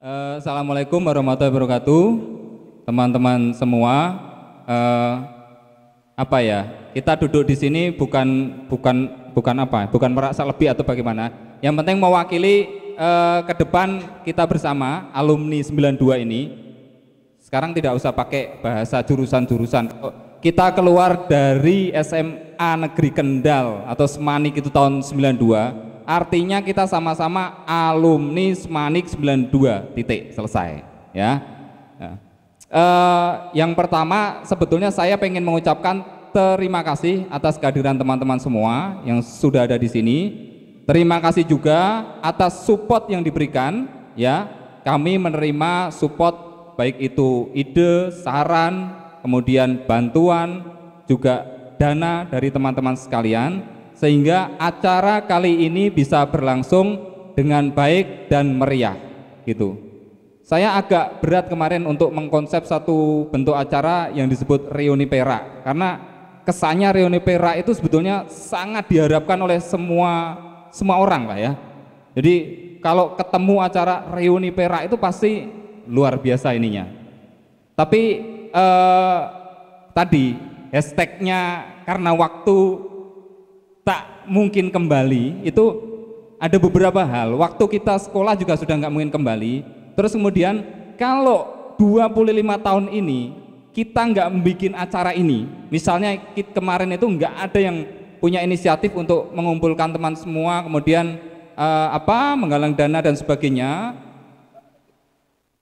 Assalamualaikum warahmatullahi wabarakatuh, teman-teman semua. Kita duduk di sini bukan merasa lebih atau bagaimana. Yang penting mewakili ke depan kita bersama alumni 92 ini. Sekarang tidak usah pakai bahasa jurusan-jurusan. Kita keluar dari SMA Negeri Kendal atau Semanik itu tahun 92. Artinya kita sama-sama alumni Semanik 92, titik, selesai ya. Yang pertama sebetulnya saya pengen mengucapkan terima kasih atas kehadiran teman-teman semua yang sudah ada di sini. Terima kasih juga atas support yang diberikan ya. Kami menerima support baik itu ide, saran, kemudian bantuan, juga dana dari teman-teman sekalian, sehingga acara kali ini bisa berlangsung dengan baik dan meriah gitu. Saya agak berat kemarin untuk mengkonsep satu bentuk acara yang disebut reuni perak, karena kesannya reuni perak itu sebetulnya sangat diharapkan oleh semua orang lah ya. Jadi kalau ketemu acara reuni perak itu pasti luar biasa ininya. Tapi tadi hashtagnya karena waktu tak mungkin kembali, itu ada beberapa hal. Waktu kita sekolah juga sudah nggak mungkin kembali. Terus kemudian kalau 25 tahun ini kita nggak membuat acara ini, misalnya kemarin itu nggak ada yang punya inisiatif untuk mengumpulkan teman semua, kemudian menggalang dana dan sebagainya,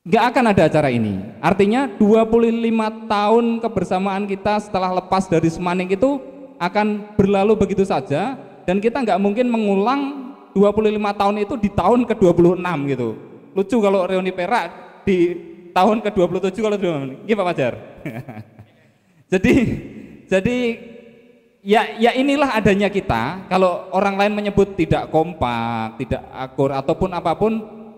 nggak akan ada acara ini. Artinya 25 tahun kebersamaan kita setelah lepas dari Semanik itu akan berlalu begitu saja, dan kita nggak mungkin mengulang 25 tahun itu di tahun ke-26 gitu. Lucu kalau reuni perak di tahun ke-27 kalau gimana Pak Fajar? jadi ya inilah adanya kita. Kalau orang lain menyebut tidak kompak, tidak akur ataupun apapun,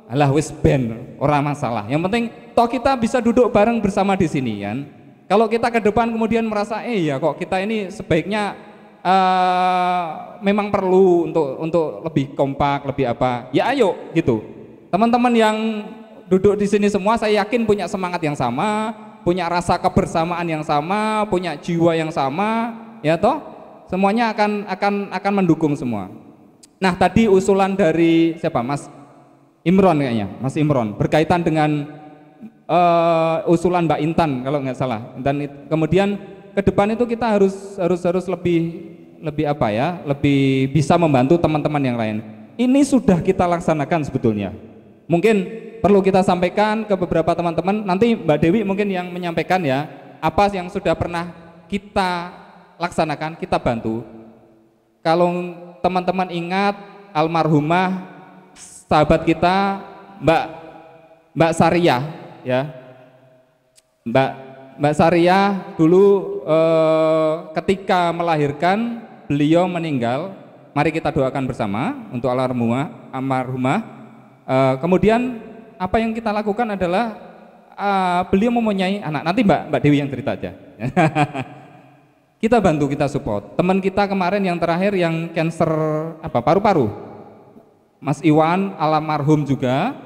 alah wis ben, orang masalah. Yang penting toh kita bisa duduk bareng bersama di sini kan. Kalau kita ke depan kemudian merasa ya kok kita ini sebaiknya memang perlu untuk lebih kompak, lebih apa, ya ayo gitu. Teman-teman yang duduk di sini semua saya yakin punya semangat yang sama, punya rasa kebersamaan yang sama, punya jiwa yang sama, ya toh semuanya akan mendukung semua. Nah tadi usulan dari siapa, Mas Imron kayaknya, Mas Imron, berkaitan dengan usulan Mbak Intan kalau nggak salah, dan kemudian ke depan itu kita harus lebih apa ya, lebih bisa membantu teman-teman yang lain. Ini sudah kita laksanakan sebetulnya. Mungkin perlu kita sampaikan ke beberapa teman-teman. Nanti Mbak Dewi mungkin yang menyampaikan ya, apa yang sudah pernah kita laksanakan, kita bantu. Kalau teman-teman ingat almarhumah sahabat kita Mbak Sariyah ya, Mbak Sariyah dulu ketika melahirkan beliau meninggal. Mari kita doakan bersama untuk almarhumah. Kemudian apa yang kita lakukan adalah beliau mempunyai anak. Nanti Mbak Dewi yang cerita aja. Kita bantu, kita support. Teman kita kemarin yang terakhir yang cancer paru-paru, Mas Iwan almarhum juga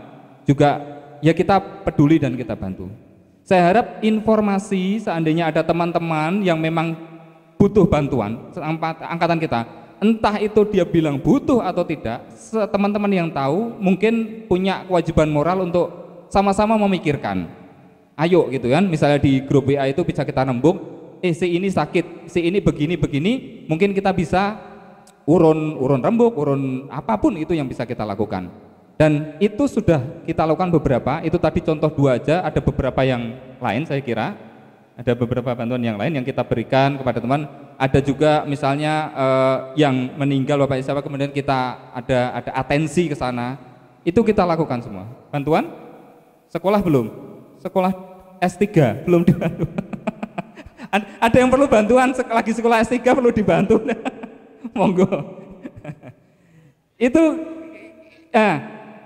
ya kita peduli dan kita bantu. Saya harap informasi seandainya ada teman-teman yang memang butuh bantuan, angkatan kita, entah itu dia bilang butuh atau tidak, teman-teman yang tahu mungkin punya kewajiban moral untuk sama-sama memikirkan. Ayo gitu kan, misalnya di grup WA itu bisa kita rembuk, si ini sakit, si ini begini, mungkin kita bisa urun rembuk, urun apapun itu yang bisa kita lakukan. Dan itu sudah kita lakukan beberapa, itu tadi contoh 2 aja, ada beberapa yang lain saya kira, ada beberapa bantuan yang lain yang kita berikan kepada teman. Ada juga misalnya yang meninggal Bapak siapa, kemudian kita ada atensi ke sana, itu kita lakukan semua. Bantuan? Sekolah belum? Sekolah S3 belum dibantu. Ada yang perlu bantuan, lagi sekolah S3 perlu dibantu. Monggo. Itu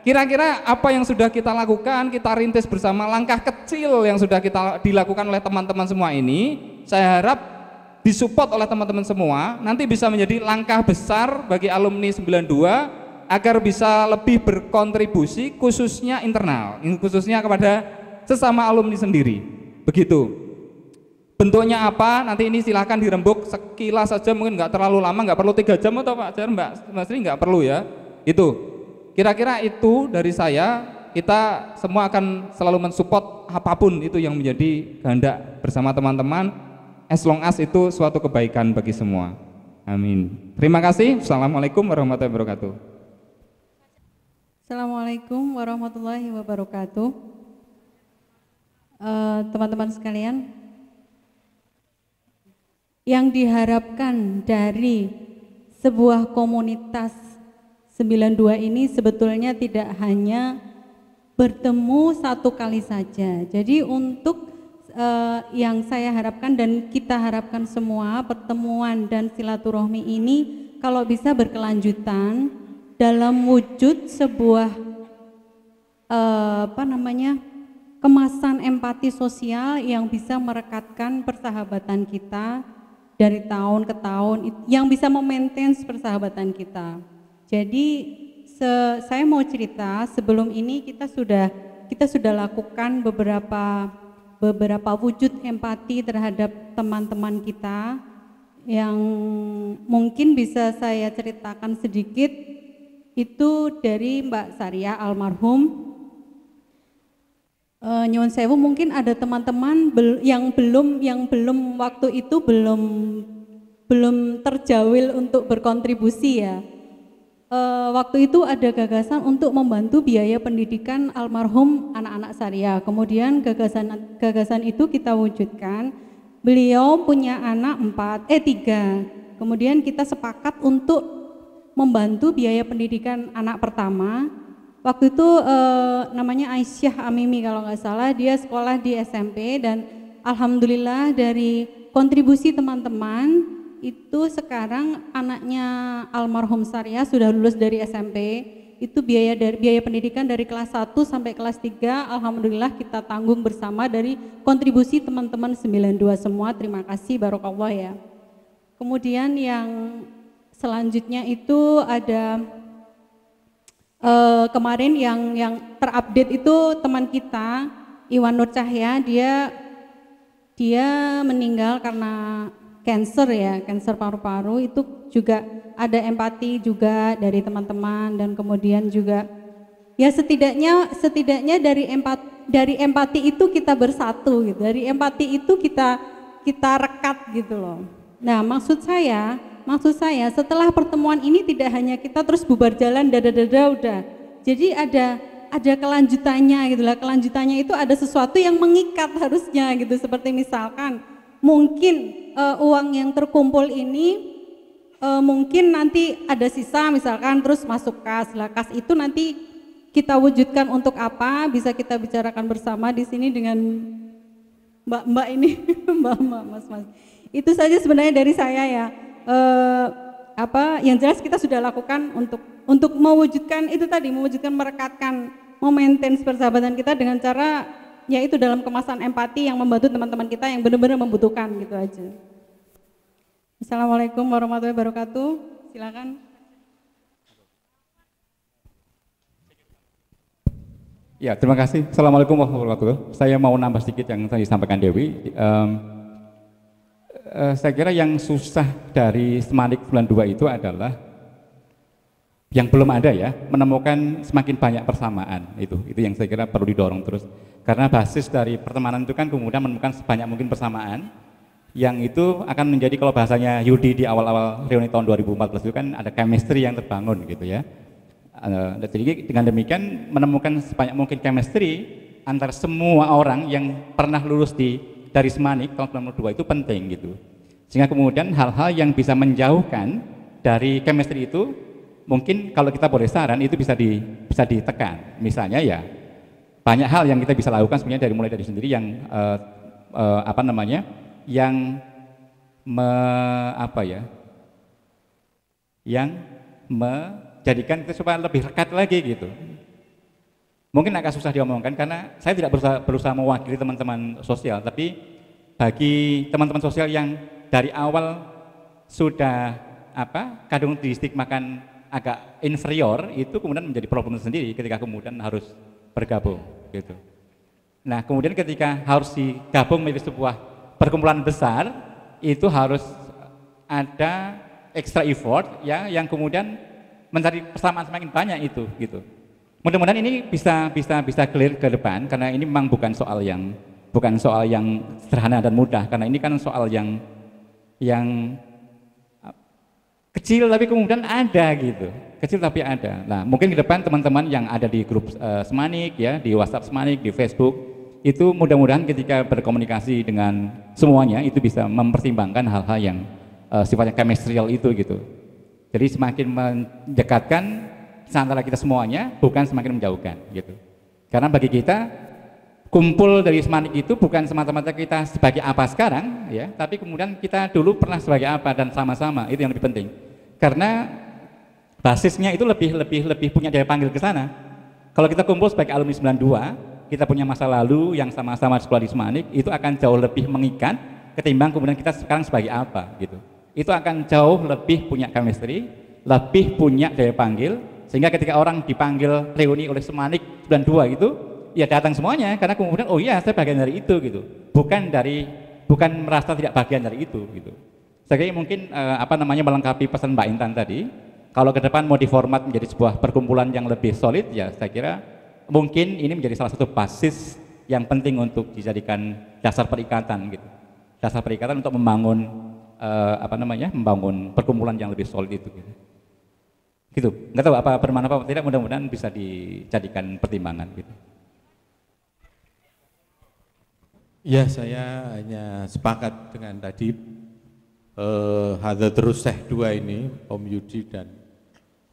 kira-kira apa yang sudah kita lakukan, kita rintis bersama, langkah kecil yang sudah kita dilakukan oleh teman-teman semua ini, saya harap disupport oleh teman-teman semua, nanti bisa menjadi langkah besar bagi alumni 92 agar bisa lebih berkontribusi khususnya internal, khususnya kepada sesama alumni sendiri. Begitu. Bentuknya apa? Nanti ini silahkan dirembuk sekilas saja, mungkin nggak terlalu lama, nggak perlu 3 jam atau Pak Jar, Mbak Sri, nggak perlu ya. Itu kira-kira itu dari saya. Kita semua akan selalu mensupport apapun itu yang menjadi kehendak bersama teman-teman, as long as itu suatu kebaikan bagi semua. Amin. Terima kasih. Assalamualaikum warahmatullahi wabarakatuh. Assalamualaikum warahmatullahi wabarakatuh. Teman-teman sekalian, yang diharapkan dari sebuah komunitas 92 ini sebetulnya tidak hanya bertemu satu kali saja. Jadi untuk yang saya harapkan dan kita harapkan semua, pertemuan dan silaturahmi ini kalau bisa berkelanjutan dalam wujud sebuah kemasan empati sosial yang bisa merekatkan persahabatan kita dari tahun ke tahun, yang bisa memaintain persahabatan kita. Jadi saya mau cerita, sebelum ini kita sudah lakukan beberapa wujud empati terhadap teman-teman kita yang mungkin bisa saya ceritakan sedikit. Itu dari Mbak Saria almarhum. Nyuwun sewu, mungkin ada teman-teman yang belum waktu itu belum terjawil untuk berkontribusi ya. Waktu itu ada gagasan untuk membantu biaya pendidikan almarhum anak-anak Saria. Kemudian gagasan itu kita wujudkan. Beliau punya anak 3. Kemudian kita sepakat untuk membantu biaya pendidikan anak pertama. Waktu itu namanya Aisyah Amimi kalau nggak salah, dia sekolah di SMP dan alhamdulillah dari kontribusi teman-teman itu sekarang anaknya almarhum Saria sudah lulus dari SMP. Itu biaya pendidikan dari kelas 1 sampai kelas 3 alhamdulillah kita tanggung bersama dari kontribusi teman-teman 92 semua. Terima kasih, barokallah ya. Kemudian yang selanjutnya itu ada kemarin yang terupdate itu teman kita Iwan Nur Cahya, dia meninggal karena cancer ya, cancer paru-paru. Itu juga ada empati juga dari teman-teman dan kemudian juga ya setidaknya dari empati itu kita bersatu gitu. Dari empati itu kita rekat gitu loh. Nah, maksud saya setelah pertemuan ini tidak hanya kita terus bubar jalan dada udah. Jadi ada kelanjutannya gitu lah. Kelanjutannya itu ada sesuatu yang mengikat harusnya gitu. Seperti misalkan mungkin uang yang terkumpul ini mungkin nanti ada sisa misalkan terus masuk kas. Lah kas itu nanti kita wujudkan untuk apa? Bisa kita bicarakan bersama di sini dengan mbak-mbak ini, mbak-mbak, mas-mas. Itu saja sebenarnya dari saya ya. Yang jelas kita sudah lakukan untuk mewujudkan itu tadi, mewujudkan merekatkan, memaintain persahabatan kita dengan cara yaitu dalam kemasan empati yang membantu teman-teman kita yang benar-benar membutuhkan gitu aja. Assalamualaikum warahmatullahi wabarakatuh. Silakan. Ya, terima kasih. Assalamualaikum warahmatullahi wabarakatuh. Saya mau nambah sedikit yang tadi disampaikan Dewi. Saya kira yang susah dari Semanik 92 itu adalah yang belum ada ya, menemukan semakin banyak persamaan. Itu yang saya kira perlu didorong terus. Karena basis dari pertemanan itu kan kemudian menemukan sebanyak mungkin persamaan, yang itu akan menjadi, kalau bahasanya Yudi di awal-awal reuni tahun 2014 itu kan ada chemistry yang terbangun gitu ya. Jadi dengan demikian menemukan sebanyak mungkin chemistry antara semua orang yang pernah lulus dari Semanik tahun 92 itu penting gitu. Sehingga kemudian hal-hal yang bisa menjauhkan dari chemistry itu mungkin kalau kita boleh saran itu bisa ditekan. Misalnya ya banyak hal yang kita bisa lakukan sebenarnya mulai dari sendiri yang menjadikan kita supaya lebih rekat lagi gitu. Mungkin agak susah diomongkan karena saya tidak berusaha mewakili teman-teman sosial, tapi bagi teman-teman sosial yang dari awal sudah kadung distigmakan agak inferior itu kemudian menjadi problem sendiri ketika kemudian harus bergabung gitu. Nah, kemudian ketika harus digabung menjadi sebuah perkumpulan besar, itu harus ada extra effort ya, yang kemudian mencari persamaan semakin banyak itu gitu. Mudah-mudahan ini bisa clear ke depan, karena ini memang bukan soal yang sederhana dan mudah, karena ini kan soal yang kecil tapi kemudian ada gitu, kecil tapi ada. Nah, mungkin ke depan teman-teman yang ada di grup Semanik ya, di WhatsApp Semanik, di Facebook, itu mudah-mudahan ketika berkomunikasi dengan semuanya itu bisa mempertimbangkan hal-hal yang sifatnya chemistryal itu gitu. Jadi semakin mendekatkan antara kita semuanya, bukan semakin menjauhkan gitu. Karena bagi kita kumpul dari Semanik itu bukan semata-mata kita sebagai apa sekarang ya, tapi kemudian kita dulu pernah sebagai apa dan sama-sama, itu yang lebih penting. Karena basisnya itu lebih punya daya panggil ke sana. Kalau kita kumpul sebagai alumni 92, kita punya masa lalu yang sama-sama sekolah di Semanik, itu akan jauh lebih mengikat ketimbang kemudian kita sekarang sebagai apa gitu. Itu akan jauh lebih punya chemistry, lebih punya daya panggil, sehingga ketika orang dipanggil reuni oleh Semanik 92 gitu, ya datang semuanya, karena kemudian oh iya saya bagian dari itu gitu, bukan merasa tidak bagian dari itu gitu. Saya kira mungkin melengkapi pesan Mbak Intan tadi, kalau ke depan mau diformat menjadi sebuah perkumpulan yang lebih solid, ya saya kira mungkin ini menjadi salah satu basis yang penting untuk dijadikan dasar perikatan gitu, dasar perikatan untuk membangun membangun perkumpulan yang lebih solid itu gitu. Nggak tahu apa bermanfaat atau tidak, mudah-mudahan bisa dijadikan pertimbangan gitu. Ya, saya hanya sepakat dengan tadi Hadza Syekh 2 ini, Om Yudi dan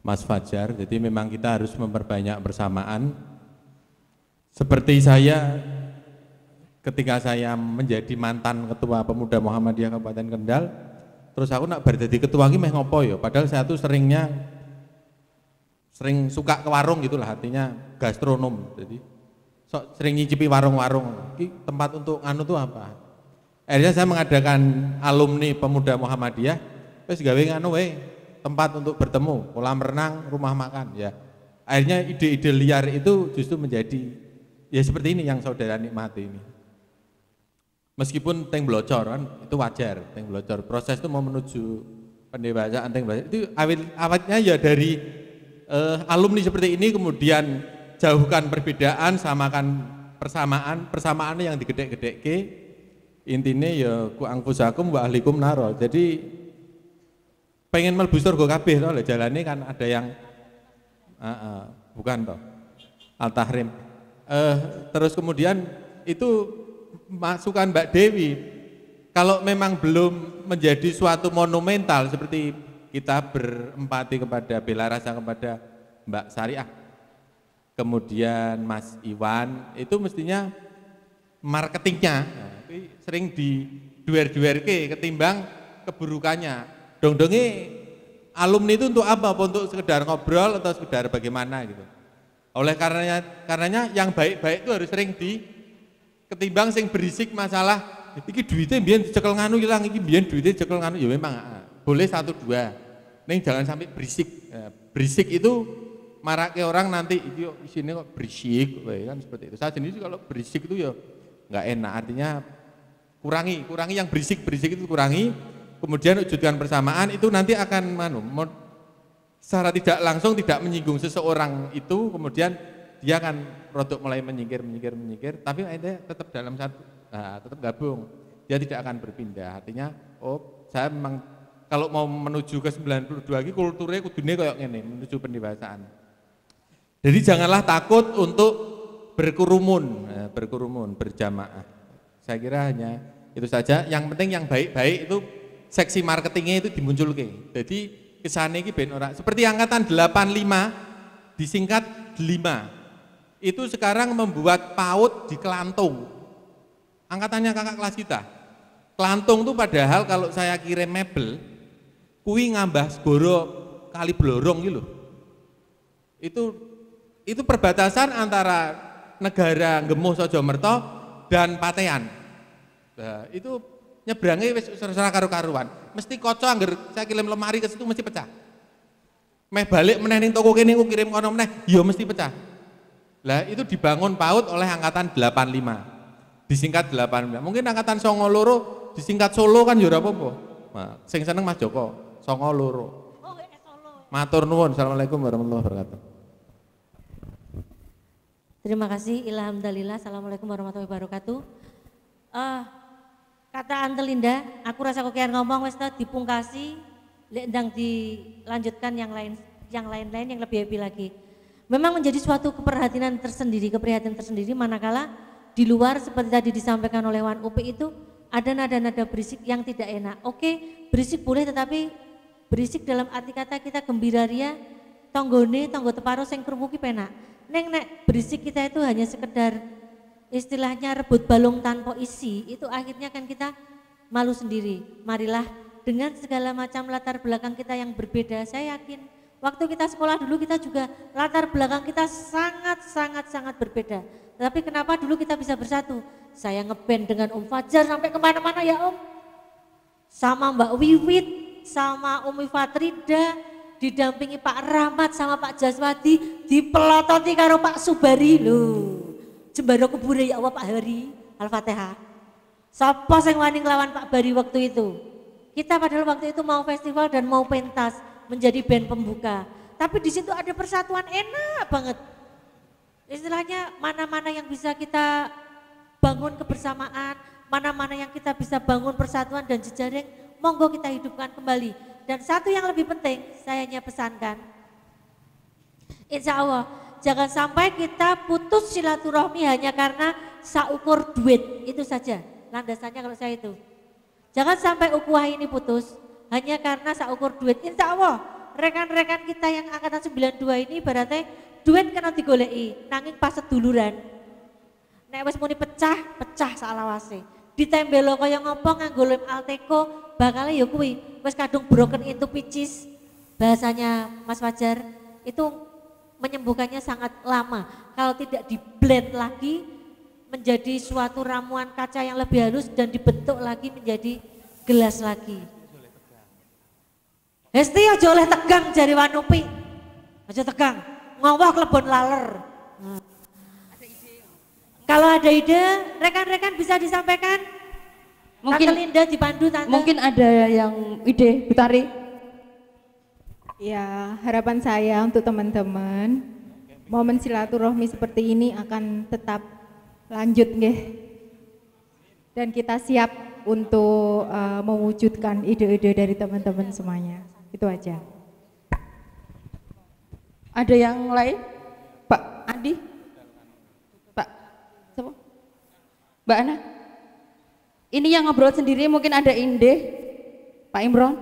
Mas Fajar. Jadi memang kita harus memperbanyak bersamaan. Seperti saya ketika saya menjadi mantan ketua pemuda Muhammadiyah Kabupaten Kendal, terus aku nak jadi ketua ini meh ngopo ya, padahal saya tuh sering suka ke warung gitulah, artinya gastronom. Jadi sering nyicipi warung-warung. Ini tempat untuk anu tuh apa? Akhirnya saya mengadakan alumni pemuda Muhammadiyah, wis gawe nganu tempat untuk bertemu, kolam renang, rumah makan ya. Akhirnya ide-ide liar itu justru menjadi ya seperti ini yang saudara nikmati ini. Meskipun teng blocor kan itu wajar, teng blocor. Proses itu mau menuju pendewasaan teng blocor itu awalnya ya dari alumni seperti ini, kemudian jauhkan perbedaan, samakan persamaan yang digedek-gedek. Intinya ya ku angfusakum wa ahlikum naro. Jadi pengen mlebu surga kabeh to, jalane kan ada yang bukan toh Al-Tahrim. Terus kemudian itu masukan Mbak Dewi, kalau memang belum menjadi suatu monumental seperti kita berempati kepada bela rasa kepada Mbak Syariah, kemudian Mas Iwan, itu mestinya marketingnya sering di duer-duer ketimbang keburukannya. Dong-dongnya alumni itu untuk apa? Untuk sekedar ngobrol atau sekedar bagaimana gitu. Oleh karenanya yang baik-baik itu harus sering ketimbang sing berisik masalah iki duitnya biyen dicekel nganu ilang, iki biyen duitnya dicekel nganu, ya memang boleh 1-2. Ning jangan sampai berisik. Berisik itu marake orang nanti iki isine kok berisik kan seperti itu. Saya sendiri kalau berisik itu ya enggak enak, artinya kurangi yang berisik itu kurangi, kemudian wujudkan persamaan, itu nanti akan secara tidak langsung tidak menyinggung seseorang itu, kemudian dia akan produk mulai menyingkir, tapi akhirnya tetap dalam satu, tetap gabung, dia tidak akan berpindah. Artinya, saya memang kalau mau menuju ke 92 lagi kulturnya kudune kayak gini, menuju pendewasaan. Jadi janganlah takut untuk berkerumun, berjamaah. Saya kira hanya itu saja. Yang penting yang baik-baik itu seksi marketingnya itu dimunculkan. Jadi kesana ini ben ora seperti angkatan 85 disingkat 5. Itu sekarang membuat PAUD di Kelantung. Angkatannya kakak kelas kita. Kelantung itu padahal kalau saya kirim mebel, kui ngambah segoro kali Blorong gitu. Itu perbatasan antara negara Gemuh Sojomerto dan Patean. Nah, itu nyebrangnya wis ora karu-karuan. Mesti kocok angger saya kirim lemari ke situ mesti pecah. meh balik meneh ning toko kene ku kirim kono meneh, ya mesti pecah. Lah itu dibangun PAUD oleh angkatan 85. Disingkat 85. Mungkin angkatan 92 disingkat Solo kan ya ora apa-apa. Nah, sing seneng Mas Joko, 92. Matur nuwun. Assalamualaikum warahmatullahi wabarakatuh. Terima kasih. Alhamdulillah. Assalamualaikum warahmatullahi wabarakatuh. Kata Antelinda, aku rasa kok kian ngomong wis dipungkasi, lek ndang dilanjutkan yang lain-lain yang lebih happy lagi. Memang menjadi suatu keprihatinan tersendiri manakala di luar seperti tadi disampaikan oleh Wan Upi itu ada nada-nada berisik yang tidak enak. Oke, berisik boleh, tetapi berisik dalam arti kata kita gembira ria, tonggo teparo sing krungu ki penak. Nek berisik kita itu hanya sekedar istilahnya rebut balung tanpa isi, itu akhirnya kan kita malu sendiri. Marilah dengan segala macam latar belakang kita yang berbeda, saya yakin waktu kita sekolah dulu kita juga latar belakang kita sangat berbeda. Tapi kenapa dulu kita bisa bersatu? Saya ngeband dengan Om Fajar sampai kemana-mana ya Om. Sama Mbak Wiwit, sama Umi Fatrida, didampingi Pak Rahmat sama Pak Jaswadi, dipelototi karo Pak Subari loh. Jembaro kubure ya Allah Pak Hari, Al-Fatihah. Sapa sing wani nglawan Pak Bari waktu itu? Kita padahal waktu itu mau festival dan mau pentas menjadi band pembuka. Tapi di situ ada persatuan enak banget. Istilahnya mana-mana yang bisa kita bangun kebersamaan, mana-mana yang kita bisa bangun persatuan dan jejaring, monggo kita hidupkan kembali. Dan satu yang lebih penting, saya hanya pesankan, insya Allah jangan sampai kita putus silaturahmi hanya karena saukur duit, itu saja landasannya kalau saya itu. Jangan sampai ukhuwah ini putus hanya karena saukur duit. Insya Allah rekan-rekan kita yang angkatan 92 ini berarti duit kena digoleki, nanging pas seduluran. Nek wis muni pecah salawase. Ditembelo kaya ngopo nganggo lem Alteco, bakal ya kuwi wis kadung broken into pieces. Bahasanya Mas Fajar itu menyembuhkannya sangat lama. Kalau tidak di blend lagi menjadi suatu ramuan kaca yang lebih halus dan dibentuk lagi menjadi gelas lagi. Hesti aja oleh tegang jari Wanupi. Aja tegang, ngowok lebon laler. Kalau ada ide, rekan-rekan bisa disampaikan. Mungkin Tante Linda dipandu Tante. Mungkin ada yang ide, Bu Tari. Ya, harapan saya untuk teman-teman, momen silaturahmi seperti ini akan tetap lanjut nggih. Dan kita siap untuk mewujudkan ide-ide dari teman-teman semuanya. Itu aja. Ada yang lain? Pak Andi? Pak siapa? Mbak Ana? Ini yang ngobrol sendiri mungkin ada Inde, Pak Imron.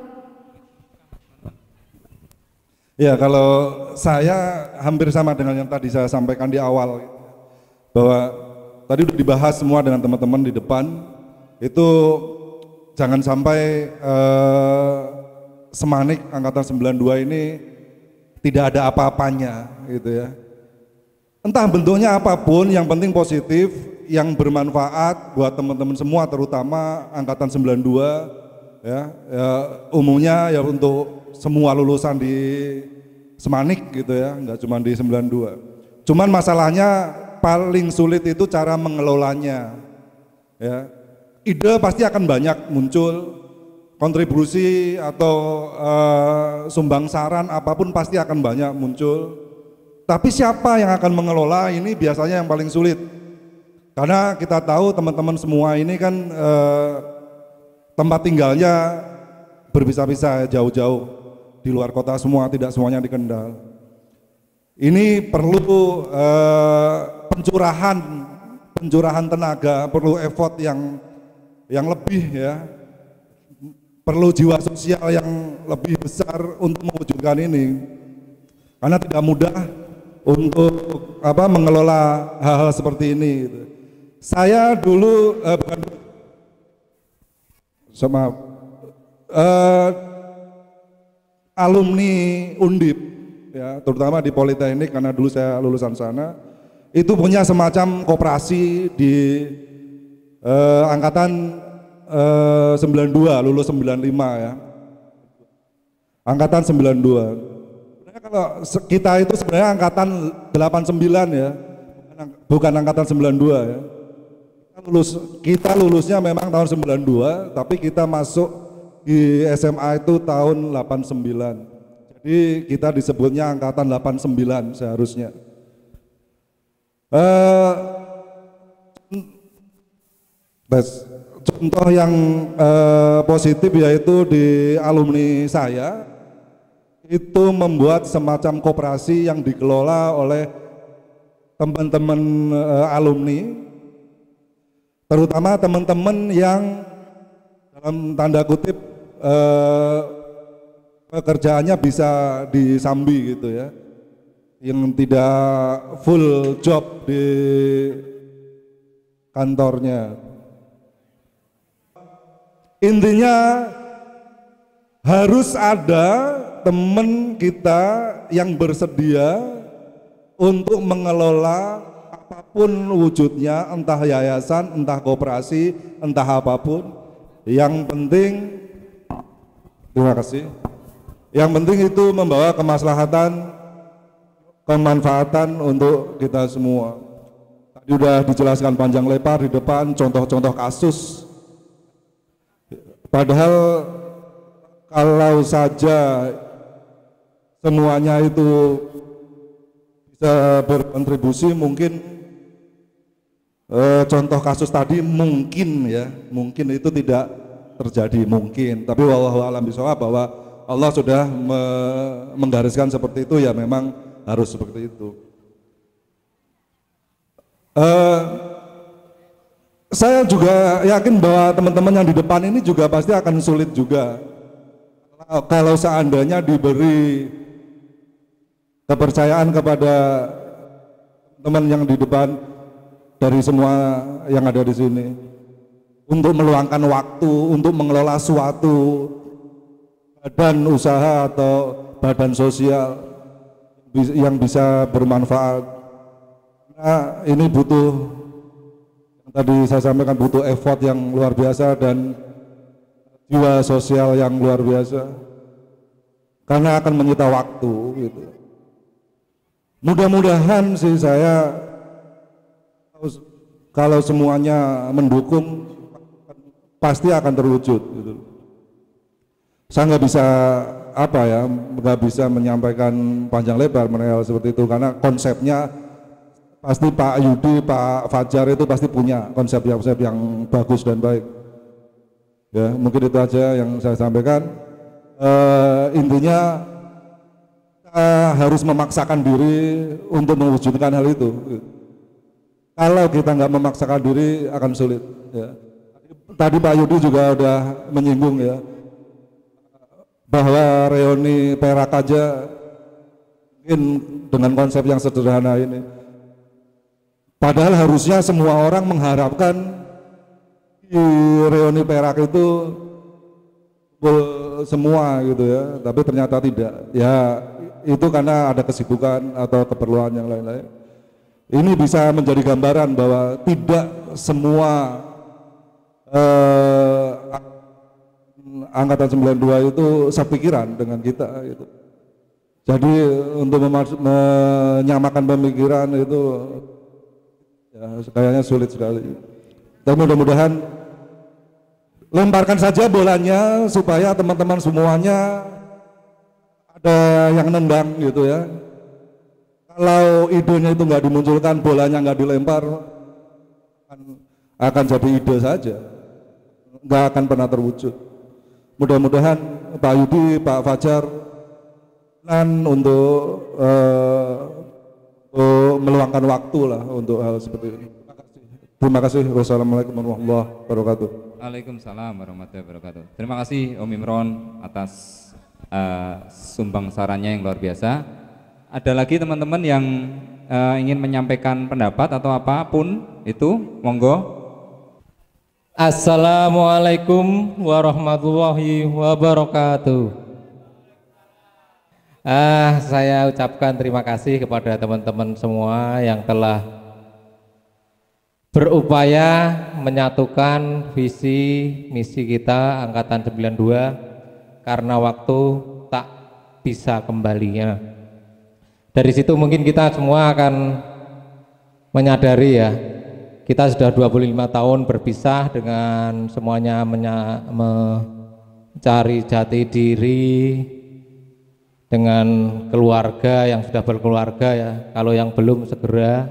Ya, kalau saya hampir sama dengan yang tadi saya sampaikan di awal, bahwa tadi sudah dibahas semua dengan teman-teman di depan, itu jangan sampai Semanik angkatan 92 ini tidak ada apa-apanya gitu ya. Entah bentuknya apapun, yang penting positif, yang bermanfaat buat teman-teman semua, terutama angkatan 92 ya, umumnya ya untuk semua lulusan di Semanik gitu ya, enggak cuma di 92. Cuman masalahnya paling sulit itu cara mengelolanya ya. Ide pasti akan banyak muncul, kontribusi atau sumbang saran apapun pasti akan banyak muncul. Tapi siapa yang akan mengelola ini biasanya yang paling sulit. Karena kita tahu teman-teman semua ini kan tempat tinggalnya berpisah-pisah jauh-jauh di luar kota semua, tidak semuanya di Kendal. Ini perlu pencurahan tenaga, perlu effort yang lebih ya. Perlu jiwa sosial yang lebih besar untuk mewujudkan ini, karena tidak mudah untuk mengelola hal-hal seperti ini. Gitu. Saya dulu alumni Undip, ya, terutama di Politeknik karena dulu saya lulusan sana, itu punya semacam koperasi di angkatan 92, lulus 95 ya. Angkatan 92. Kalau kita itu sebenarnya angkatan 89 ya, bukan angkatan 92 ya. Kita lulusnya memang tahun 92, tapi kita masuk di SMA itu tahun 89. Jadi kita disebutnya angkatan 89 seharusnya. Contoh yang positif yaitu di alumni saya itu membuat semacam koperasi yang dikelola oleh teman-teman alumni, terutama teman-teman yang dalam tanda kutip pekerjaannya bisa disambi gitu ya, yang tidak full job di kantornya. Intinya harus ada teman kita yang bersedia untuk mengelola apapun wujudnya, entah yayasan, entah koperasi, entah apapun. Yang penting, terima kasih. Yang penting itu membawa kemaslahatan, kemanfaatan untuk kita semua. Tadi sudah dijelaskan panjang lebar di depan contoh-contoh kasus. Padahal kalau saja semuanya itu bisa berkontribusi, mungkin contoh kasus tadi mungkin ya, mungkin itu tidak terjadi mungkin. Tapi wallahu a'lam bishawab bahwa Allah sudah menggariskan seperti itu, ya memang harus seperti itu. Saya juga yakin bahwa teman-teman yang di depan ini juga pasti akan sulit juga. Kalau seandainya diberi kepercayaan kepada teman yang di depan dari semua yang ada di sini untuk meluangkan waktu untuk mengelola suatu badan usaha atau badan sosial yang bisa bermanfaat. Nah, ini butuh, yang tadi saya sampaikan, butuh effort yang luar biasa dan jiwa sosial yang luar biasa, karena akan menyita waktu gitu. Mudah-mudahan sih saya, kalau semuanya mendukung pasti akan terwujud gitu. Saya nggak bisa nggak bisa menyampaikan panjang lebar mengenai hal seperti itu, karena konsepnya pasti Pak Yudi, Pak Fajar itu pasti punya konsep yang bagus dan baik. Ya, mungkin itu aja yang saya sampaikan. Intinya kita harus memaksakan diri untuk mewujudkan hal itu. Kalau kita nggak memaksakan diri akan sulit. Ya. Tadi Pak Yudi juga udah menyinggung ya, bahwa reuni Perak aja mungkin dengan konsep yang sederhana ini, padahal harusnya semua orang mengharapkan di reuni Perak itu semua gitu ya, tapi ternyata tidak ya, itu karena ada kesibukan atau keperluan yang lain-lain. Ini bisa menjadi gambaran bahwa tidak semua angkatan 92 itu sepikiran dengan kita gitu. Jadi untuk menyamakan pemikiran itu ya kayaknya sulit sekali. Dan mudah-mudahan lemparkan saja bolanya supaya teman-teman semuanya ada yang nendang gitu ya. Kalau idenya itu nggak dimunculkan, bolanya nggak dilempar, akan jadi ide saja, nggak akan pernah terwujud. Mudah-mudahan Pak Yudi, Pak Fajar untuk meluangkan waktu lah untuk hal seperti ini. Terima kasih. Wassalamualaikum warahmatullahi wabarakatuh. Waalaikumsalam warahmatullahi wabarakatuh. Terima kasih Om Imron atas sumbang sarannya yang luar biasa. Ada lagi teman-teman yang ingin menyampaikan pendapat atau apapun itu, monggo. Assalamualaikum warahmatullahi wabarakatuh. Saya ucapkan terima kasih kepada teman-teman semua yang telah berupaya menyatukan visi misi kita Angkatan 92, karena waktu tak bisa kembalinya. dari situ mungkin kita semua akan menyadari ya, kita sudah 25 tahun berpisah dengan semuanya mencari jati diri dengan keluarga yang sudah berkeluarga ya. Kalau yang belum segera,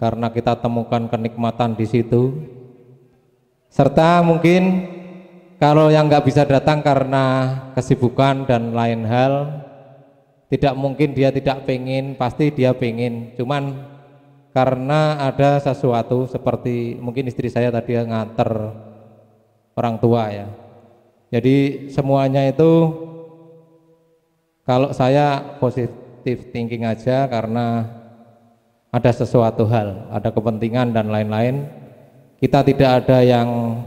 karena kita temukan kenikmatan di situ. Serta mungkin kalau yang nggak bisa datang karena kesibukan dan lain hal, tidak mungkin dia tidak pengen, pasti dia pengen. Cuman karena ada sesuatu seperti mungkin istri saya tadi nganter orang tua ya. Jadi semuanya itu kalau saya positif thinking aja, karena ada sesuatu hal, ada kepentingan dan lain-lain. Kita tidak ada yang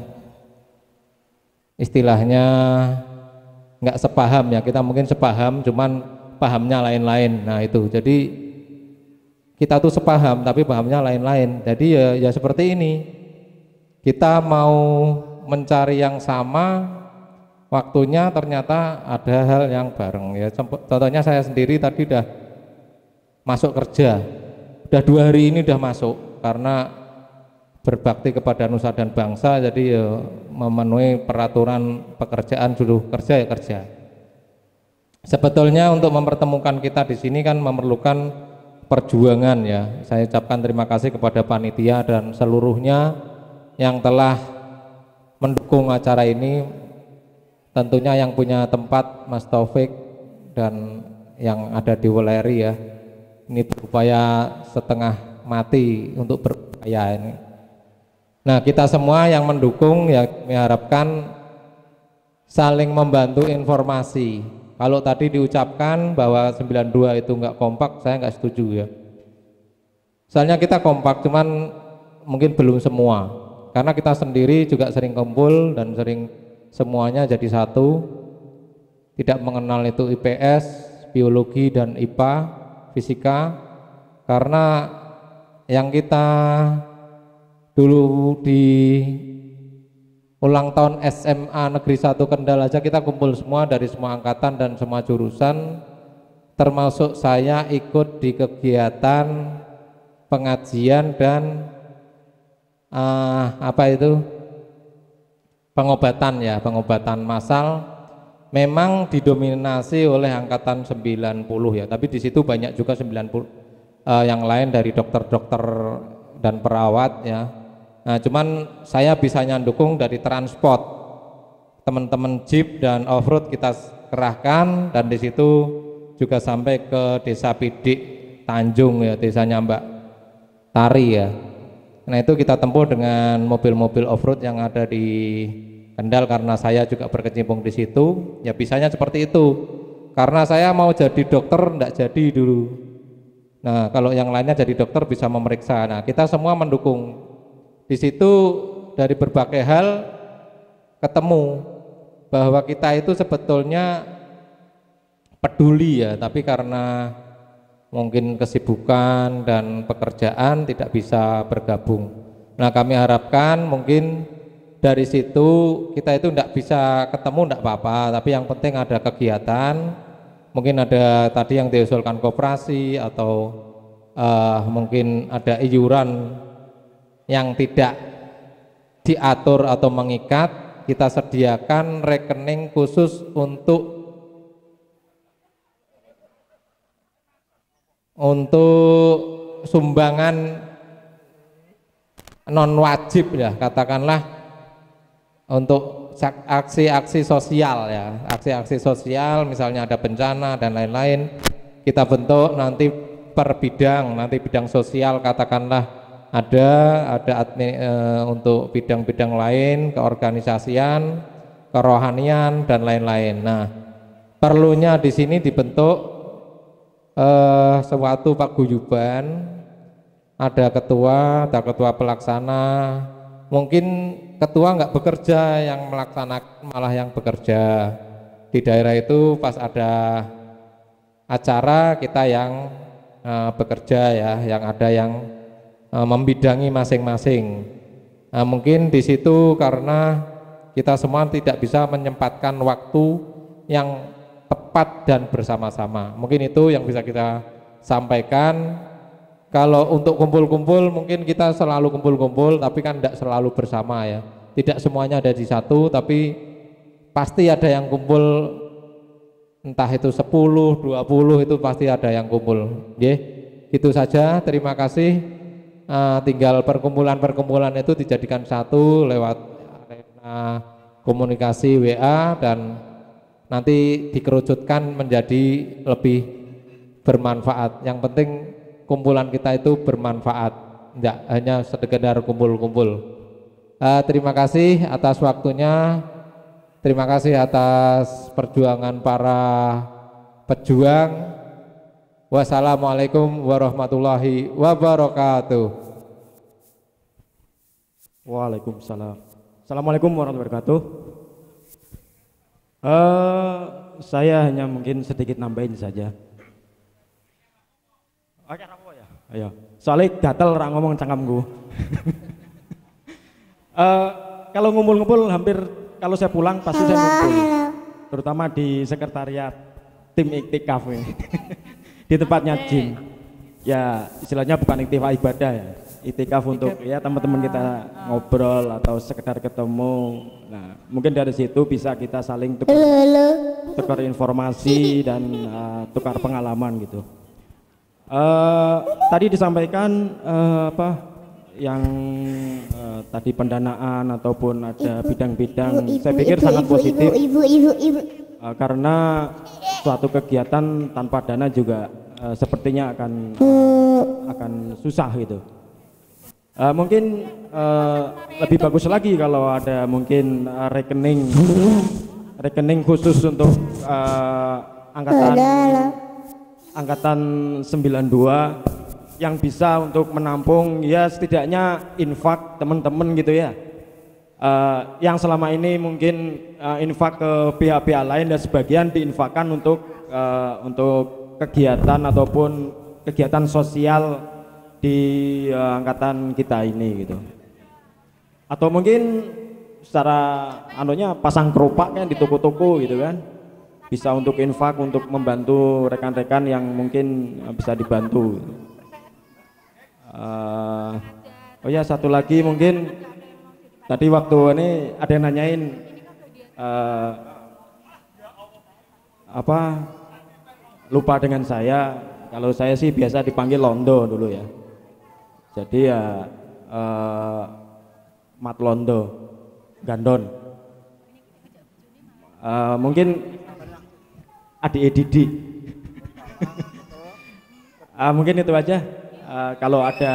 istilahnya nggak sepaham ya, kita mungkin sepaham cuman pahamnya lain-lain. Nah itu, jadi kita tuh sepaham tapi pahamnya lain-lain. Jadi ya seperti ini, kita mau mencari yang sama, waktunya ternyata ada hal yang bareng ya. Contohnya saya sendiri tadi udah masuk kerja, udah 2 hari ini udah masuk karena berbakti kepada nusa dan bangsa. Jadi ya memenuhi peraturan pekerjaan, suruh kerja ya kerja. Sebetulnya untuk mempertemukan kita di sini kan memerlukan perjuangan ya. Saya ucapkan terima kasih kepada panitia dan seluruhnya yang telah mendukung acara ini. Tentunya yang punya tempat Mas Taufik dan yang ada di Weleri ya, ini berupaya setengah mati untuk berupaya ini. Nah kita semua yang mendukung ya, mengharapkan saling membantu informasi. Kalau tadi diucapkan bahwa 92 itu enggak kompak, saya enggak setuju ya. Soalnya kita kompak, cuman mungkin belum semua, karena kita sendiri juga sering kumpul dan sering semuanya jadi satu, tidak mengenal itu IPS, biologi dan IPA, fisika. Karena yang kita dulu di ulang tahun SMA Negeri 1 Kendal aja kita kumpul semua dari semua angkatan dan semua jurusan, termasuk saya ikut di kegiatan pengajian dan pengobatan ya, pengobatan massal. Memang didominasi oleh angkatan 90 ya, tapi di situ banyak juga 90 yang lain dari dokter-dokter dan perawat ya. Nah, cuman saya bisa nyandukung dari transport, teman-teman jeep dan off-road kita kerahkan, dan di situ juga sampai ke desa Pidik Tanjung ya, desanya Mbak Tari ya. Nah itu kita tempuh dengan mobil-mobil off-road yang ada di Kendal, karena saya juga berkecimpung di situ. Ya bisanya seperti itu, karena saya mau jadi dokter enggak jadi dulu. Nah kalau yang lainnya jadi dokter bisa memeriksa. Nah kita semua mendukung di situ. Dari berbagai hal ketemu bahwa kita itu sebetulnya peduli ya, tapi karena mungkin kesibukan dan pekerjaan tidak bisa bergabung. Nah kami harapkan mungkin dari situ kita itu tidak bisa ketemu tidak apa-apa, tapi yang penting ada kegiatan, mungkin ada tadi yang diusulkan koperasi atau mungkin ada iuran yang tidak diatur atau mengikat, kita sediakan rekening khusus untuk sumbangan non wajib ya, katakanlah untuk aksi-aksi sosial ya, aksi-aksi sosial misalnya ada bencana dan lain-lain, kita bentuk nanti per bidang, nanti bidang sosial katakanlah ada admin untuk bidang-bidang lain, keorganisasian, kerohanian dan lain-lain. Nah perlunya di sini dibentuk suatu paguyuban, ada ketua pelaksana. Mungkin ketua nggak bekerja, yang melaksanakan malah yang bekerja di daerah itu. Pas ada acara kita yang bekerja ya, yang ada yang membidangi masing-masing. Nah, mungkin di situ karena kita semua tidak bisa menyempatkan waktu yang tepat dan bersama-sama. Mungkin itu yang bisa kita sampaikan. Kalau untuk kumpul-kumpul mungkin kita selalu kumpul-kumpul, tapi kan tidak selalu bersama ya. Tidak semuanya ada di satu, tapi pasti ada yang kumpul, entah itu 10, 20 itu pasti ada yang kumpul. Gitu saja, terima kasih. Tinggal perkumpulan-perkumpulan itu dijadikan satu lewat arena komunikasi WA dan nanti dikerucutkan menjadi lebih bermanfaat. Yang penting kumpulan kita itu bermanfaat, tidak hanya sekedar kumpul-kumpul. Terima kasih atas waktunya, terima kasih atas perjuangan para pejuang. Wassalamualaikum warahmatullahi wabarakatuh. Waalaikumsalam. Assalamualaikum warahmatullahi wabarakatuh. Saya hanya mungkin sedikit nambahin saja. Oke, apa ya? Ayo. Soalnya gatel orang ngomong cangkemku. Kalau ngumpul-ngumpul hampir kalau saya pulang pasti saya ngumpul. Terutama di sekretariat tim iktikaf ini. Di tempatnya Jin. Ya, istilahnya bukan iktikaf ibadah ya. Iktikaf untuk ya teman-teman kita ngobrol atau sekedar ketemu. Nah, mungkin dari situ bisa kita saling tukar informasi dan tukar pengalaman gitu. Tadi disampaikan yang tadi pendanaan ataupun ada bidang-bidang, saya pikir sangat positif. Karena suatu kegiatan tanpa dana juga sepertinya akan susah gitu. Mungkin lebih bagus lagi kalau ada mungkin rekening khusus untuk angkatan 92 yang bisa untuk menampung ya setidaknya infak teman-teman gitu ya, yang selama ini mungkin infak ke pihak-pihak lain dan sebagian diinfakkan untuk kegiatan ataupun kegiatan sosial di angkatan kita ini gitu. Atau mungkin secara pasang kerupak kan di toko-toko gitu kan, bisa untuk infak untuk membantu rekan-rekan yang mungkin bisa dibantu. Oh ya, satu lagi mungkin tadi waktu ini ada yang nanyain lupa dengan saya. Kalau saya sih biasa dipanggil Londo dulu ya. Jadi ya Mat Londo Gandon. Mungkin adik Edidi. Mungkin itu aja. Kalau ada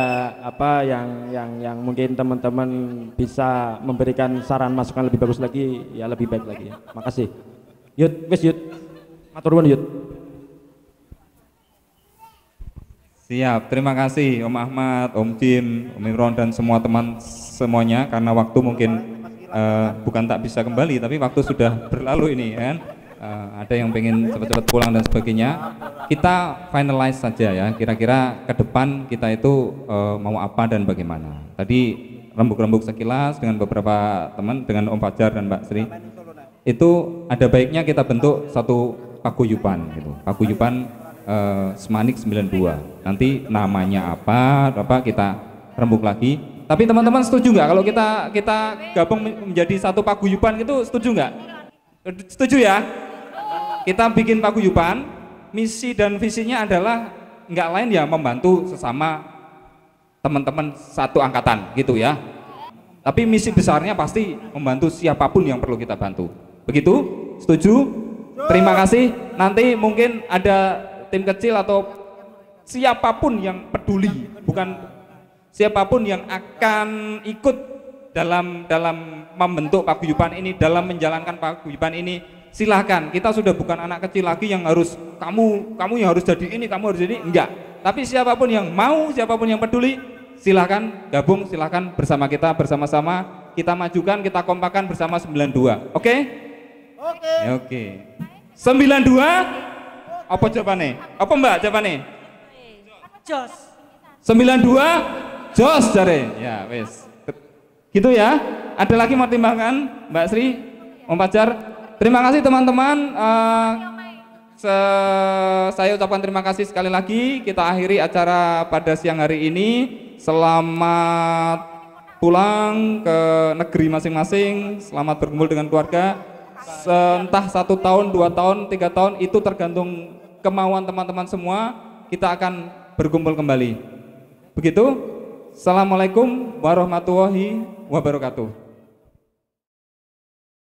yang mungkin teman-teman bisa memberikan saran masukan lebih bagus lagi, ya lebih baik lagi ya. Makasih. Yud, wes Yud. Matur nuwun Yud. Siap, terima kasih Om Ahmad, Om Jim, Om Imron dan semua teman semuanya. Karena waktu mungkin bukan tak bisa kembali, tapi waktu sudah berlalu ini kan. Ada yang pengen cepat-cepat pulang dan sebagainya. Kita finalize saja ya, kira-kira ke depan kita itu mau apa dan bagaimana. Tadi rembuk-rembuk sekilas dengan beberapa teman, dengan Om Fajar dan Mbak Sri. Itu ada baiknya kita bentuk satu paguyuban gitu. Paguyuban Semanik 92. Nanti namanya apa kita rembuk lagi. Tapi teman-teman setuju nggak kalau kita gabung menjadi satu paguyuban itu, setuju nggak? Setuju ya? Kita bikin paguyuban, misi dan visinya adalah nggak lain ya membantu sesama teman-teman satu angkatan gitu ya. Tapi misi besarnya pasti membantu siapapun yang perlu kita bantu. Begitu? Setuju? Terima kasih. Nanti mungkin ada tim kecil atau siapapun yang peduli, bukan siapapun yang akan ikut dalam membentuk paguyuban ini, dalam menjalankan paguyuban ini, silahkan. Kita sudah bukan anak kecil lagi yang harus kamu yang harus jadi ini, kamu harus jadi enggak. Tapi siapapun yang mau, siapapun yang peduli, silahkan gabung, silahkan bersama kita, bersama-sama kita majukan, kita kompakan bersama 92. Oke? Oke. 92 apa jawabannya? Apa Mbak jawabannya? Jos. 92 jos jare. Ya, wes. Gitu ya. Ada lagi mau timbangan Mbak Sri, Om Fajar. Terima kasih teman-teman. saya ucapkan terima kasih sekali lagi. Kita akhiri acara pada siang hari ini. Selamat pulang ke negeri masing-masing, selamat berkumpul dengan keluarga. Entah 1 tahun, 2 tahun, 3 tahun, itu tergantung kemauan teman-teman semua. Kita akan berkumpul kembali. Begitu. Assalamualaikum warahmatullahi wabarakatuh.